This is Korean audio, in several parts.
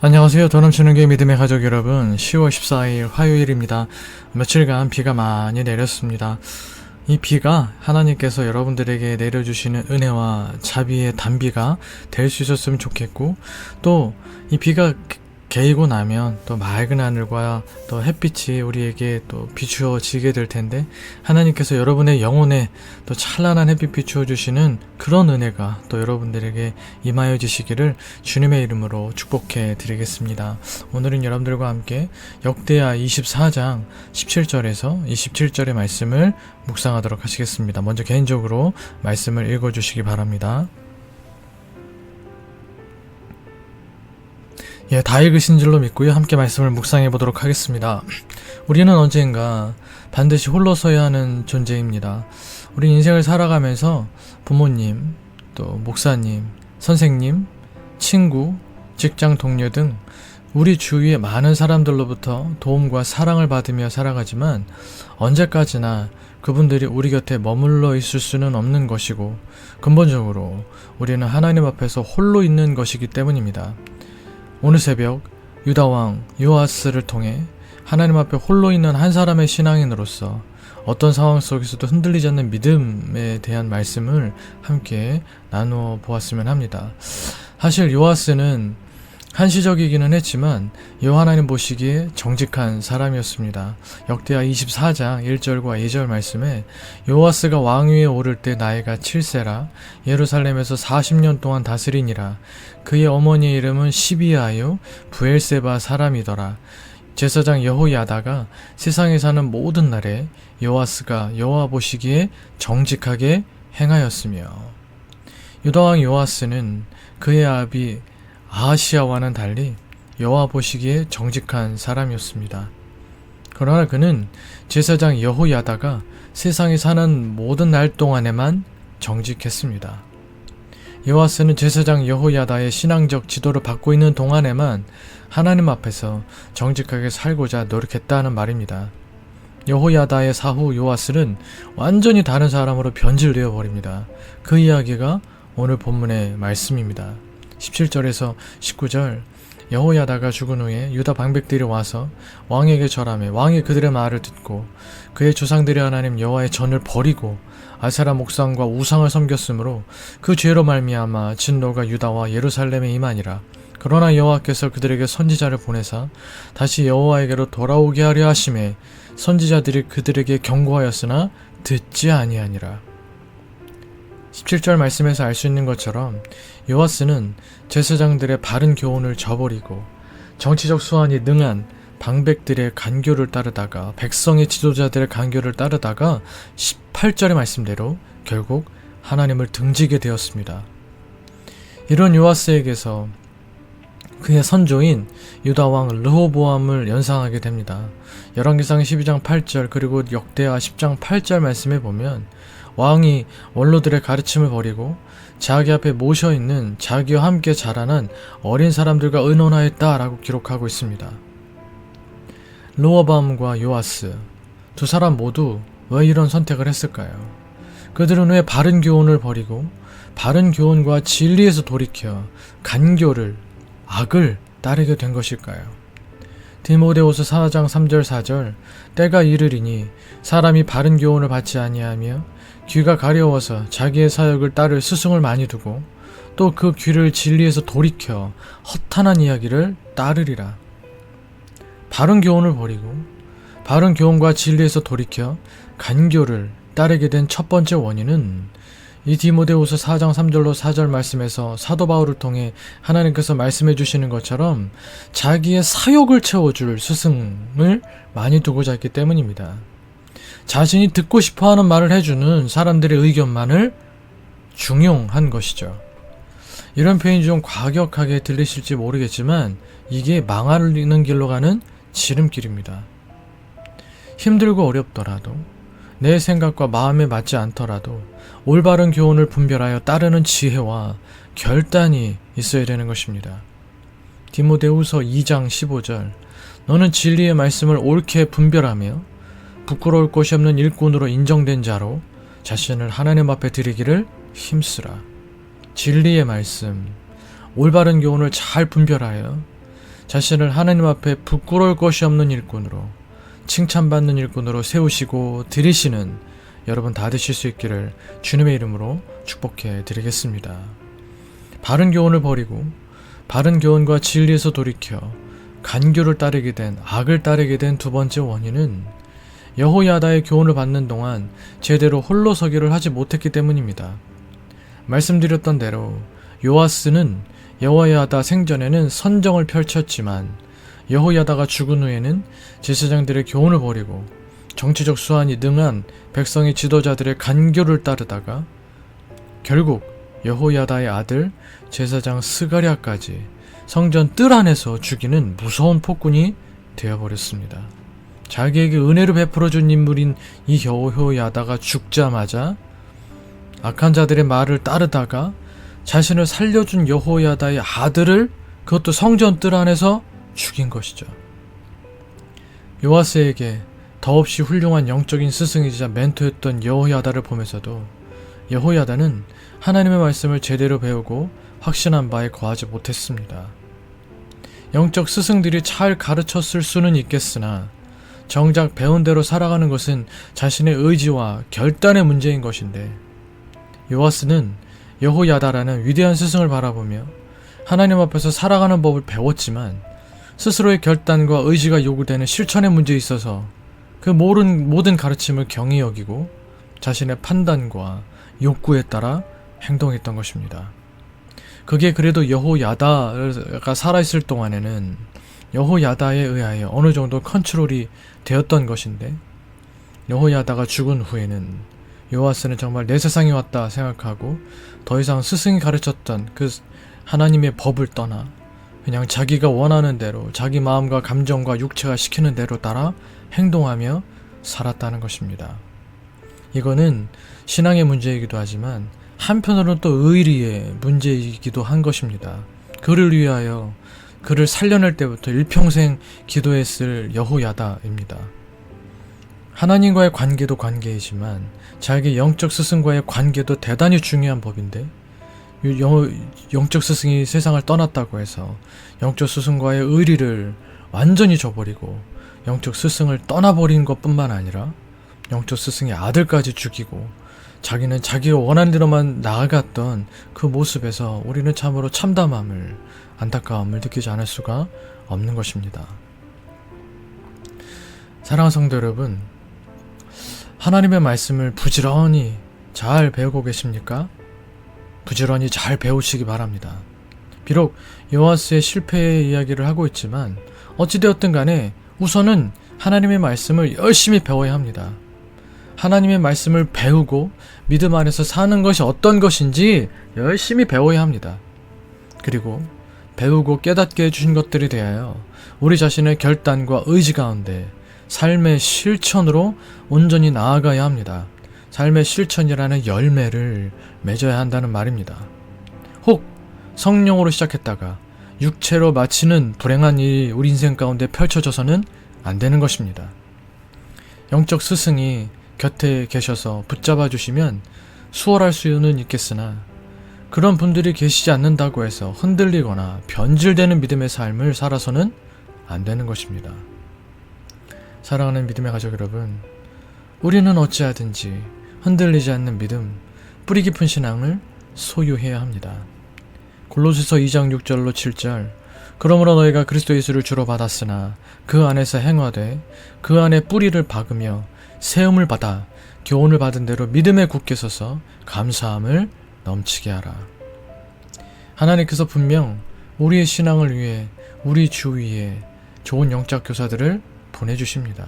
안녕하세요. 더 넘치는 게 믿음의 가족 여러분, 10월 14일 화요일입니다. 며칠간 비가 많이 내렸습니다. 이 비가 하나님께서 여러분들에게 내려주시는 은혜와 자비의 단비가 될 수 있었으면 좋겠고, 또 이 비가 개이고 나면 또 맑은 하늘과 또 햇빛이 우리에게 또 비추어지게 될 텐데, 하나님께서 여러분의 영혼에 또 찬란한 햇빛 비추어 주시는 그런 은혜가 또 여러분들에게 임하여 지시기를 주님의 이름으로 축복해 드리겠습니다. 오늘은 여러분들과 함께 역대하 24장 17절에서 27절의 말씀을 묵상하도록 하시겠습니다. 먼저 개인적으로 말씀을 읽어 주시기 바랍니다. 다 읽으신 줄로 믿고요. 함께 말씀을 묵상해 보도록 하겠습니다. 우리는 언젠가 반드시 홀로 서야 하는 존재입니다. 우리 인생을 살아가면서 부모님, 또 목사님, 선생님, 친구, 직장 동료 등 우리 주위의 많은 사람들로부터 도움과 사랑을 받으며 살아가지만 언제까지나 그분들이 우리 곁에 머물러 있을 수는 없는 것이고, 근본적으로 우리는 하나님 앞에서 홀로 있는 것이기 때문입니다. 오늘 새벽 유다왕 요아스를 통해 하나님 앞에 홀로 있는 한 사람의 신앙인으로서 어떤 상황 속에서도 흔들리지 않는 믿음에 대한 말씀을 함께 나누어 보았으면 합니다. 사실 요아스는 한시적이기는 했지만 여호와 하나님 보시기에 정직한 사람이었습니다. 역대하 24장 1절과 2절 말씀에 요아스가 왕위에 오를 때 나이가 7세라 예루살렘에서 40년 동안 다스리니라. 그의 어머니의 이름은 시비아요 부엘세바 사람이더라. 제사장 여호야다가 세상에 사는 모든 날에 요아스가 여호와 보시기에 정직하게 행하였으며, 유다왕 요아스는 그의 아비 아하시야와는 달리 여호와 보시기에 정직한 사람이었습니다. 그러나 그는 제사장 여호야다가 세상에 사는 모든 날 동안에만 정직했습니다. 요아스는 제사장 여호야다의 신앙적 지도를 받고 있는 동안에만 하나님 앞에서 정직하게 살고자 노력했다는 말입니다. 여호야다의 사후 요아스는 완전히 다른 사람으로 변질되어 버립니다. 그 이야기가 오늘 본문의 말씀입니다. 17절에서 19절, 여호야다가 죽은 후에 유다 방백들이 와서 왕에게 절하매 왕이 그들의 말을 듣고 그의 조상들의 하나님 여호와의 전을 버리고 아세라 목상과 우상을 섬겼으므로 그 죄로 말미암아 진노가 유다와 예루살렘에 임하니라. 그러나 여호와께서 그들에게 선지자를 보내사 다시 여호와에게로 돌아오게 하려 하심에 선지자들이 그들에게 경고하였으나 듣지 아니하니라. 17절 말씀에서 알 수 있는 것처럼 요아스는 제사장들의 바른 교훈을 저버리고 정치적 수완이 능한 방백들의 간교를 따르다가, 백성의 지도자들의 간교를 따르다가 18절의 말씀대로 결국 하나님을 등지게 되었습니다. 이런 요아스에게서 그의 선조인 유다왕 르호보암을 연상하게 됩니다. 열왕기상 12장 8절 그리고 역대하 10장 8절 말씀에 보면 왕이 원로들의 가르침을 버리고 자기 앞에 모셔있는 자기와 함께 자라난 어린 사람들과 의논하였다라고 기록하고 있습니다. 르호보암과 요아스 두 사람 모두 왜 이런 선택을 했을까요? 그들은 왜 바른 교훈을 버리고 바른 교훈과 진리에서 돌이켜 간교를, 악을 따르게 된 것일까요? 디모데후서 4장 3절 4절, 때가 이르리니 사람이 바른 교훈을 받지 아니하며 귀가 가려워서 자기의 사역을 따를 스승을 많이 두고 또 그 귀를 진리에서 돌이켜 허탄한 이야기를 따르리라. 바른 교훈을 버리고 바른 교훈과 진리에서 돌이켜 간교를 따르게 된 첫 번째 원인은 이 디모데후서 4장 3절로 4절 말씀에서 사도 바울을 통해 하나님께서 말씀해 주시는 것처럼 자기의 사욕을 채워줄 스승을 많이 두고자 했기 때문입니다. 자신이 듣고 싶어하는 말을 해주는 사람들의 의견만을 중용한 것이죠. 이런 표현이 좀 과격하게 들리실지 모르겠지만 이게 망하는 길로 가는 지름길입니다. 힘들고 어렵더라도 내 생각과 마음에 맞지 않더라도 올바른 교훈을 분별하여 따르는 지혜와 결단이 있어야 되는 것입니다. 디모데후서 2장 15절, 너는 진리의 말씀을 옳게 분별하며 부끄러울 것이 없는 일꾼으로 인정된 자로 자신을 하나님 앞에 드리기를 힘쓰라. 진리의 말씀, 올바른 교훈을 잘 분별하여 자신을 하나님 앞에 부끄러울 것이 없는 일꾼으로, 칭찬받는 일꾼으로 세우시고 들이시는 여러분 다 되실 수 있기를 주님의 이름으로 축복해 드리겠습니다. 바른 교훈을 버리고 바른 교훈과 진리에서 돌이켜 간교를 따르게 된, 악을 따르게 된 두 번째 원인은 여호야다의 교훈을 받는 동안 제대로 홀로 서기를 하지 못했기 때문입니다. 말씀드렸던 대로 요아스는 여호야다 생전에는 선정을 펼쳤지만 여호야다가 죽은 후에는 제사장들의 교훈을 버리고 정치적 수완이 능한 백성의 지도자들의 간교를 따르다가 결국 여호야다의 아들 제사장 스가랴까지 성전 뜰 안에서 죽이는 무서운 폭군이 되어버렸습니다. 자기에게 은혜를 베풀어준 인물인 이 여호야다가 죽자마자 악한 자들의 말을 따르다가 자신을 살려준 여호야다의 아들을 그것도 성전 뜰 안에서 죽인 것이죠. 요아스에게 더없이 훌륭한 영적인 스승이자 멘토였던 여호야다를 보면서도 여호야다는 하나님의 말씀을 제대로 배우고 확신한 바에 거하지 못했습니다. 영적 스승들이 잘 가르쳤을 수는 있겠으나 정작 배운 대로 살아가는 것은 자신의 의지와 결단의 문제인 것인데, 요아스는 여호야다라는 위대한 스승을 바라보며 하나님 앞에서 살아가는 법을 배웠지만 스스로의 결단과 의지가 요구되는 실천의 문제에 있어서 그 모든 가르침을 경히 여기고 자신의 판단과 욕구에 따라 행동했던 것입니다. 그게 그래도 여호야다가 살아있을 동안에는 여호야다에 의하여 어느 정도 컨트롤이 되었던 것인데, 여호야다가 죽은 후에는 요아스는 정말 내 세상이 왔다 생각하고 더 이상 스승이 가르쳤던 그 하나님의 법을 떠나 그냥 자기가 원하는 대로 자기 마음과 감정과 육체가 시키는 대로 따라 행동하며 살았다는 것입니다. 이거는 신앙의 문제이기도 하지만 한편으로는 또 의리의 문제이기도 한 것입니다. 그를 위하여 그를 살려낼 때부터 일평생 기도했을 여호야다입니다. 하나님과의 관계도 관계이지만 자기 영적 스승과의 관계도 대단히 중요한 법인데, 영적 스승이 세상을 떠났다고 해서 영적 스승과의 의리를 완전히 저버리고 영적 스승을 떠나버린 것뿐만 아니라 영적 스승의 아들까지 죽이고 자기는 자기가 원하는 대로만 나아갔던 그 모습에서 우리는 참으로 참담함을, 안타까움을 느끼지 않을 수가 없는 것입니다. 사랑하는 성도 여러분, 하나님의 말씀을 부지런히 잘 배우고 계십니까? 부지런히 잘 배우시기 바랍니다. 비록 요아스의 실패의 이야기를 하고 있지만 어찌되었든 간에 우선은 하나님의 말씀을 열심히 배워야 합니다. 하나님의 말씀을 배우고 믿음 안에서 사는 것이 어떤 것인지 열심히 배워야 합니다. 그리고 배우고 깨닫게 해주신 것들에 대하여 우리 자신의 결단과 의지 가운데 삶의 실천으로 온전히 나아가야 합니다. 삶의 실천이라는 열매를 맺어야 한다는 말입니다. 혹 성령으로 시작했다가 육체로 마치는 불행한 일이 우리 인생 가운데 펼쳐져서는 안 되는 것입니다. 영적 스승이 곁에 계셔서 붙잡아 주시면 수월할 수는 있겠으나 그런 분들이 계시지 않는다고 해서 흔들리거나 변질되는 믿음의 삶을 살아서는 안 되는 것입니다. 사랑하는 믿음의 가족 여러분, 우리는 어찌하든지 흔들리지 않는 믿음, 뿌리 깊은 신앙을 소유해야 합니다. 골로새서 2장 6절로 7절, 그러므로 너희가 그리스도 예수를 주로 받았으나 그 안에서 행하되 그 안에 뿌리를 박으며 세움을 받아 교훈을 받은 대로 믿음에 굳게 서서 감사함을 넘치게 하라. 하나님께서 분명 우리의 신앙을 위해 우리 주위에 좋은 영적 교사들을 보내주십니다.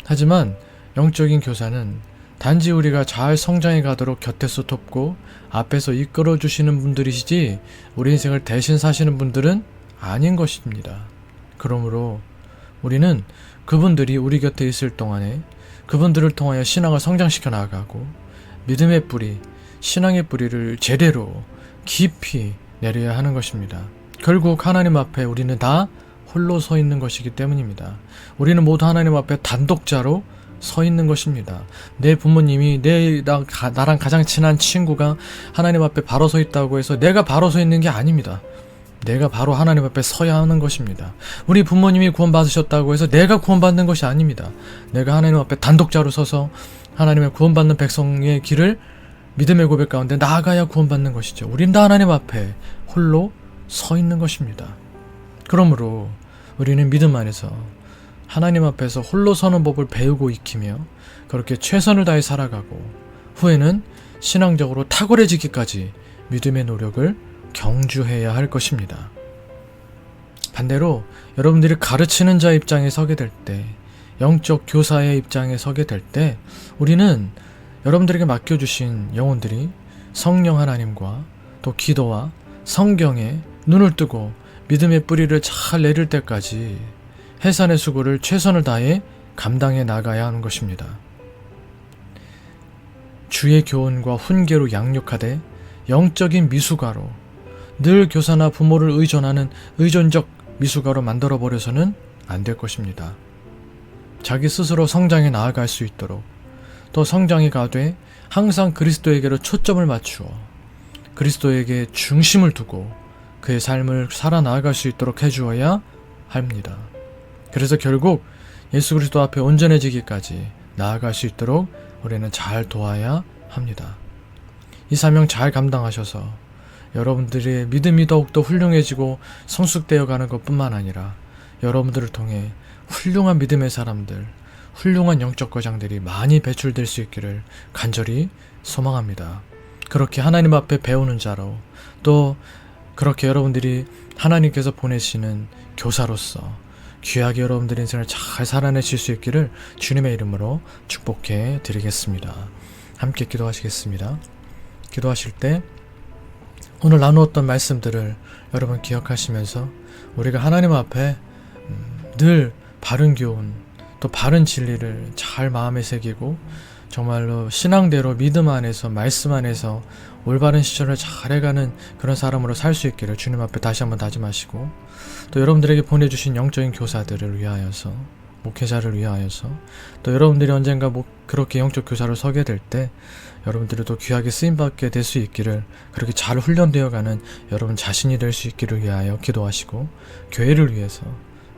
하지만 영적인 교사는 단지 우리가 잘 성장해 가도록 곁에서 돕고 앞에서 이끌어 주시는 분들이시지 우리 인생을 대신 사시는 분들은 아닌 것입니다. 그러므로 우리는 그분들이 우리 곁에 있을 동안에 그분들을 통하여 신앙을 성장시켜 나가고 믿음의 뿌리, 신앙의 뿌리를 제대로 깊이 내려야 하는 것입니다. 결국 하나님 앞에 우리는 다 홀로 서 있는 것이기 때문입니다. 우리는 모두 하나님 앞에 단독자로 서 있는 것입니다. 내 부모님이 나랑 가장 친한 친구가 하나님 앞에 바로 서 있다고 해서 내가 바로 서 있는 게 아닙니다. 내가 바로 하나님 앞에 서야 하는 것입니다. 우리 부모님이 구원받으셨다고 해서 내가 구원받는 것이 아닙니다. 내가 하나님 앞에 단독자로 서서 하나님의 구원받는 백성의 길을 믿음의 고백 가운데 나아가야 구원받는 것이죠. 우린 다 하나님 앞에 홀로 서 있는 것입니다. 그러므로 우리는 믿음 안에서 하나님 앞에서 홀로 서는 법을 배우고 익히며 그렇게 최선을 다해 살아가고 후에는 신앙적으로 탁월해지기까지 믿음의 노력을 경주해야 할 것입니다. 반대로 여러분들이 가르치는 자 입장에 서게 될 때, 영적 교사의 입장에 서게 될 때 우리는 여러분들에게 맡겨주신 영혼들이 성령 하나님과 또 기도와 성경에 눈을 뜨고 믿음의 뿌리를 잘 내릴 때까지 해산의 수고를 최선을 다해 감당해 나가야 하는 것입니다. 주의 교훈과 훈계로 양육하되 영적인 미숙아로 늘 교사나 부모를 의존하는 의존적 미숙아로 만들어버려서는 안 될 것입니다. 자기 스스로 성장해 나아갈 수 있도록 또 성장이 가되 항상 그리스도에게로 초점을 맞추어 그리스도에게 중심을 두고 그의 삶을 살아나아갈 수 있도록 해주어야 합니다. 그래서 결국 예수 그리스도 앞에 온전해지기까지 나아갈 수 있도록 우리는 잘 도와야 합니다. 이 사명 잘 감당하셔서 여러분들의 믿음이 더욱더 훌륭해지고 성숙되어 가는 것뿐만 아니라 여러분들을 통해 훌륭한 믿음의 사람들, 훌륭한 영적 거장들이 많이 배출될 수 있기를 간절히 소망합니다. 그렇게 하나님 앞에 배우는 자로 또 그렇게 여러분들이 하나님께서 보내시는 교사로서 귀하게 여러분들의 인생을 잘 살아내실 수 있기를 주님의 이름으로 축복해 드리겠습니다. 함께 기도하시겠습니다. 기도하실 때 오늘 나누었던 말씀들을 여러분 기억하시면서 우리가 하나님 앞에 늘 바른 교훈 또 바른 진리를 잘 마음에 새기고 정말로 신앙대로 믿음 안에서 말씀 안에서 올바른 시절을 잘 해가는 그런 사람으로 살 수 있기를 주님 앞에 다시 한번 다짐하시고 또 여러분들에게 보내주신 영적인 교사들을 위하여서 목회자를 위하여서 또 여러분들이 언젠가 그렇게 영적 교사로 서게 될 때 여러분들이 또 귀하게 쓰임받게 될 수 있기를 그렇게 잘 훈련되어가는 여러분 자신이 될 수 있기를 위하여 기도하시고 교회를 위해서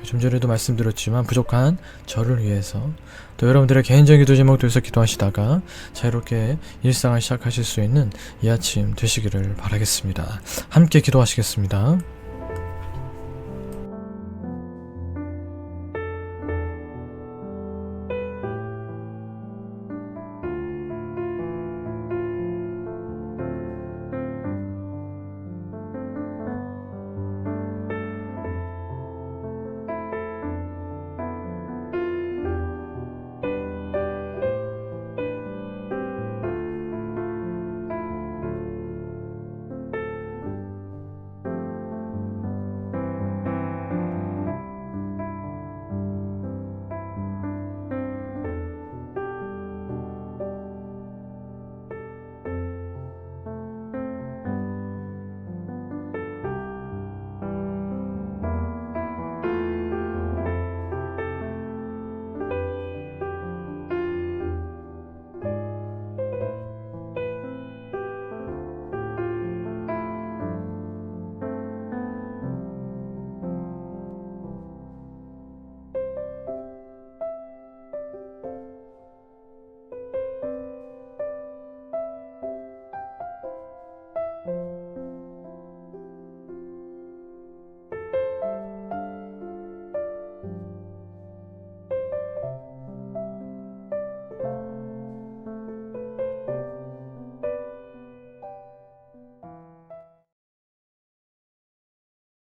좀 전에도 말씀드렸지만 부족한 저를 위해서 또 여러분들의 개인적인 기도 제목도 위해서 기도하시다가 자유롭게 일상을 시작하실 수 있는 이 아침 되시기를 바라겠습니다. 함께 기도하시겠습니다.